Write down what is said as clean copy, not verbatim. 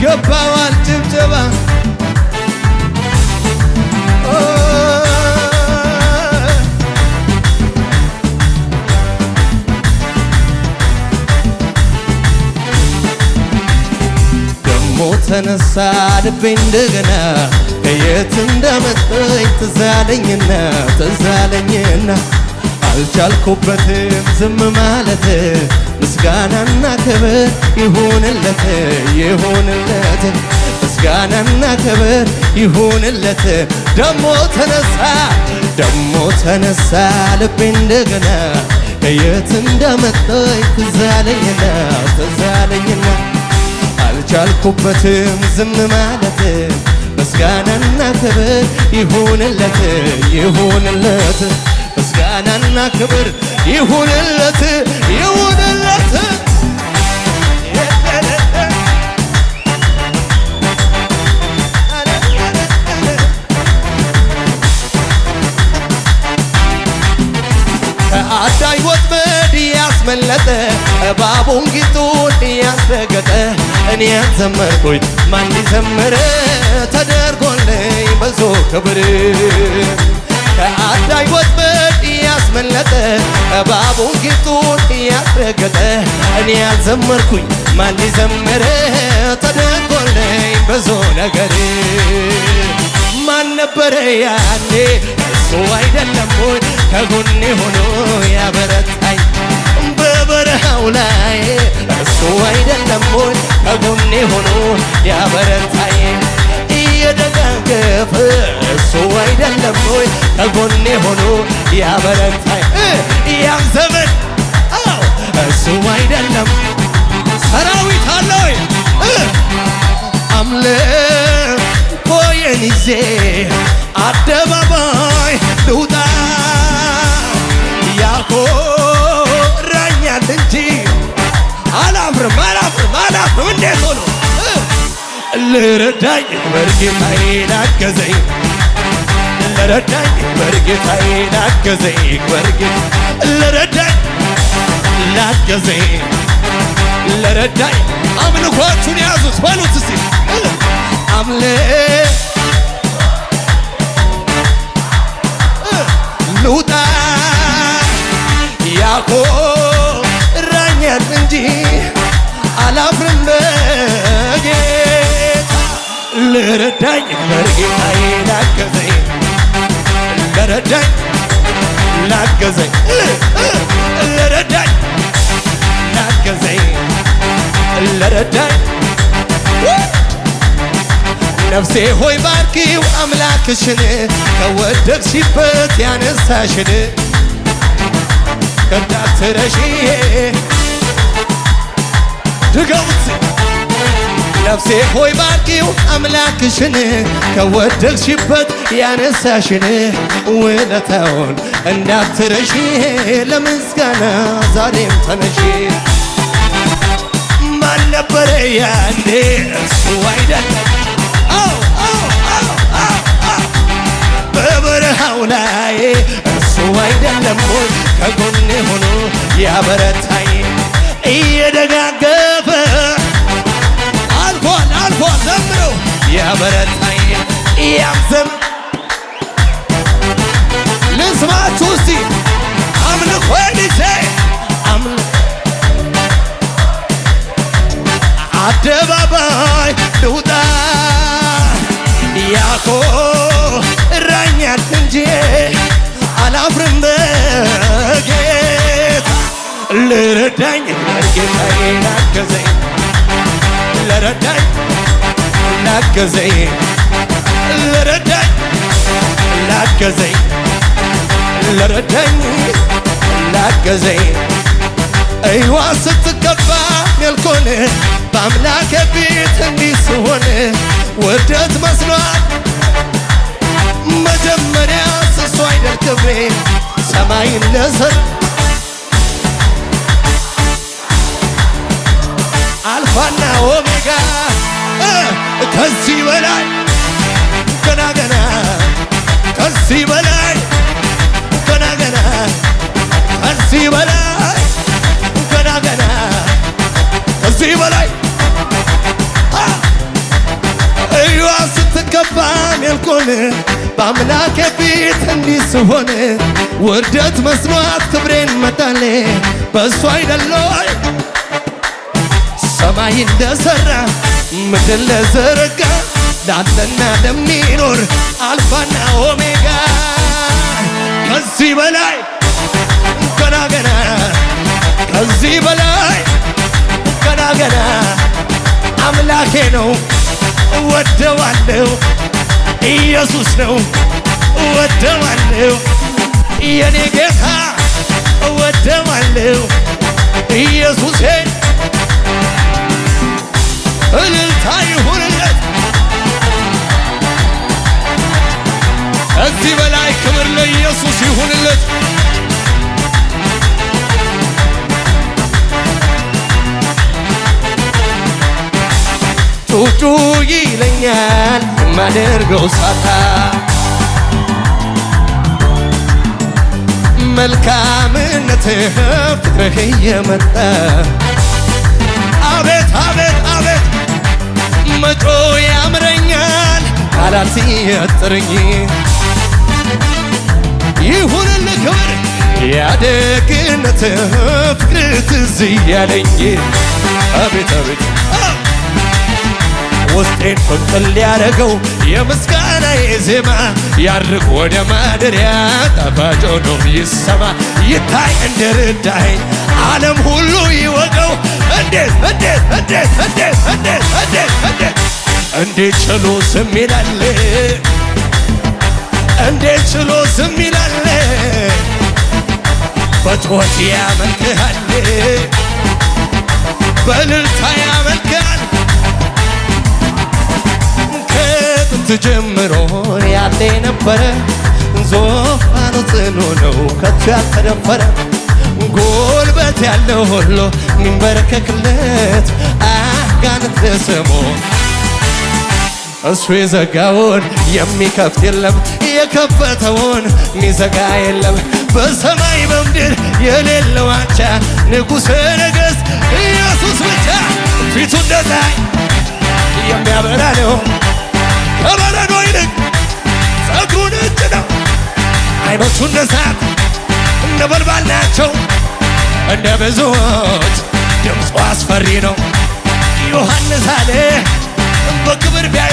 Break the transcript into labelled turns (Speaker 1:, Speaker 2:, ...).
Speaker 1: ይገባዋል ጭብጨባ ደሞ ተነሳ ልቤ እንደገና ከየት እንደመጣኝ ትዝ አለኝና አልቻልኩበትም ዝም ማለት ምስጋናና ክብር ይሁንለት ምስጋናና ክብር ይሁንለት ደሞ ተነሳ ልቤ እንደገና ከየት እንደመጣኝ ትዝ አለኝና አልቻልኩበትም ዝም ማለት ምስጋናና ክብር ይሁንለት ምስጋናና ክብር ይሁንለት ከአዳኝ ወጥመድ ያስመለጠ እባቡን ጊጡን ያስረገጠ እኔ ያዘመርኩኝ ማን ሊዘምር ተደርጎልኝ ብዙ ክብር ከአዳኝ ወጥመድ ያስመለጠ እባቡን ጊጡን ያስረገጠ እኔ ያዘመርኩኝ ማን ሊዘምር ተደርጎልኝ ብዙ ነገር ማን ነበረ ያኔ እሱ አይደለም ወይ ከጎኔ ሆኖ ያበረታኝ በበረሃው ላይ እሱ አይደለም ወይ ከጎኔ ሆኖ ያበረታኝ እየደጋገፈ እሱ አይደለም ወይ ከጎኔ ሆኖ ያበረታኝ ያን ዘመን እሱ አይደለም ሰራዊት አለው አምልኮዬን ይዤ አደባባይ ልውጣ ያኮራኛል እንጂ አላፍርም እንዴት ሆኖ ልረዳኝ በርጌታዬ ላገዘኝ ልረዳኝ በርጌታዬ ላገዘኝ ልረዳኝ ላገዘኝ ልረዳኝ አምልኳችሁን ያዙት በሉት እስቲ ልውጣ ያኮራኛል እንጂ አላፍርም በጌታ ልረዳኝ በጌታዬ ላገዘኝ ልረዳኝ ልረዳኝ ነፍሴ ሆይ ባርኪው አምላክሽን ከወደቅሽበት ያነሳሽን እንዳትረሺ ድገሙት ነፍሴ ሆይ ባርኪው አምላክሽን ከወደቅሽበት ያነሳሽን ውለታውን እንዳትረሺ ለምስጋና ዛሬም ተነሺ ማን ነበረ ያኔ እሱ አይደለም በበረሃው ላይ እሱ አይደለም ወይ ከጎኔ ሆኖ ያበረታኝ እየደጋገፈ አልፏል ዘምረው ያበረታኝ ያምዘም ልስማችሁ እስቲ አምልኮ ዲሴ አደባባይ ልውጣ ያኮራኛል እንጂ አላፍርም በጌታ ልረዳኝ በጌታዬ ላገዘኝ ልረዳኝ እይዋ ስትገባ ሜልኮን በአምላክ ፊት እንዲህ ስሆን ውርደት መስሏት መጀመሪያ እሱ አይደል ክብሬ ሰማይን ለሰር አልፋና ኦሜጋ ከዚህ በላይ ገና ከዚህ በላይ ገና ከዚህ በላይ ገና ከዚህ በላይ ስሆን በአምላኬ ፊት እንዲህ ስሆን ውርደት መስሏት ክብሬን መጣሌ በእሱ አይደለይ ሰማይ እንደሠራ ምድር ለዘረጋ ላንተና ለሚኖር አልፋና ኦሜጋ ከዚህ በላይ ገና ገና ከዚህ በላይ ገና ገና አምላኬ ነው እወደዋለሁ ኢየሱስ ነው እወደዋለሁ የኔ ጌታ እወደዋለሁ ኢየሱሴ እልልታ ይሁንለት ከዚህ በላይ ክብር ለኢየሱስ ይሁንለት ጩጩ ይለኛል የማደርገው ሳታ መልካምነትህ ፍቅርህ እየመጣ አቤት አቤት አቤት መጮ ያምረኛል ቃላት ያጥረኝ ይሁንልህ ክብር ያደግነትህ ፍቅር ትዝ እያለኝ አቤት አቤት ውስጤን ፍቅር ሊያረገው የምስጋናዬ ዜማ ያርቅ ወደ ማደሪያ ጣፋጭ ሆኖ ይሰማ ይታይ እንደረዳኸኝ ዓለም ሁሉ ይወቀው እንዴት እንዴት እንዴት እንዴት እንዴት እንዴት እንዴት እንዴት ችሎ ዝም ይላል እንዴት ችሎ ዝም ይላል በጩኸት ያመልክሃል በእልልታ ያመልክሃል ከጥንት ጀምሮ ያለ ነበረ ዙፋኑ ጽኑ ነው ከቶ ያልተደፈረ ጉልበት ያለው ሁሉ ሚንበረከክለት አጋንንት ለስሙ እሱ የዘጋውን የሚከፍት የለም የከፈተውን ሚዘጋ የለም በሰማይ በምድር የሌለው አቻ ንጉሠ ነገሥት ኢየሱስ ብቻ ፊቱ እንደ ፀሐይ የሚያበራ ነው ከበረዶ ይልቅ ጸጉሩ ነጭ ነው ዓይኖቹ እንደ እሳት ነበልባል ናቸው እንደ ብዙዎች ድምፁ አስፈሪ ነው ዮሐንስ አለ በክብር ቢያይ